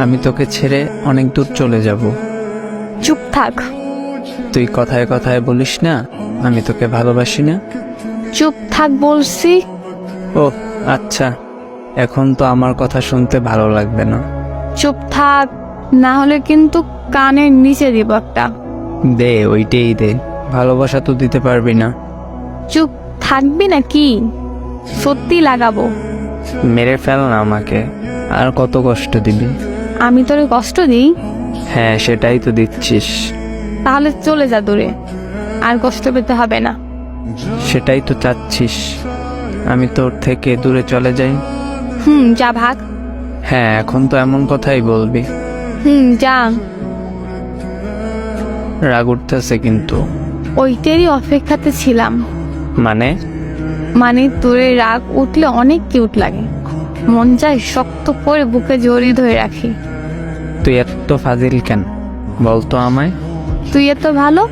আমি তোকে ছেড়ে অনেক দূর চলে যাব। চুপ থাক। তুই কথায় কথায় বলিস না আমি তোকে ভালোবাসি না। চুপ থাক বলছি। ও আচ্ছা, এখন তো আমার কথা শুনতে ভালো লাগবে না। চুপ থাক, না হলে কিন্তু কানের নিচে দিব একটা। দে, ওইটাই দে। ভালোবাসা তো দিতে পারবি না। চুপ থাকবি না কি? সত্যি লাগাবো। মেরে ফেল না আমাকে, আর কত কষ্ট দিবি? আমি তোরে কষ্ট দিই? হ্যাঁ, সেটাই তো দিচ্ছিস। তাহলে চলে যা দূরে, আর কষ্ট পেতে হবে না। সেটাই তো চাচ্ছিস, আমি তোর থেকে দূরে চলে যাই। যা ভাগ। হ্যাঁ, এখন তো এমন কথাই বলবি? যা। রাগ উঠতেছে কিন্তু। ওইটারই অপেক্ষাতে ছিলাম। মানে তোরে রাগ উঠলে অনেক কিউট লাগে, মন চায় শক্ত করে বুকে জড়িয়ে ধরে রাখি। তুই এত ফাজিল কেন বলতো আমায়? তুই এত ভালো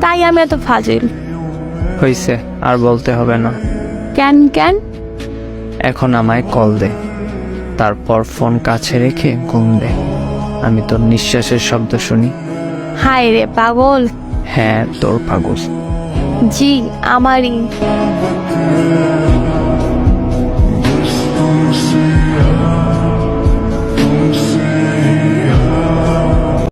তাই আমি এত ফাজিল। হইছে, আর বলতে হবে না। কেন কেন? এখন আমায় কল দে, তারপর ফোন কাছে রেখে ঘুম দে। আমি তোর নিঃশ্বাসের শব্দ শুনি। হায় রে পাগল। হ্যাঁ, তোর পাগল। জি আমারই।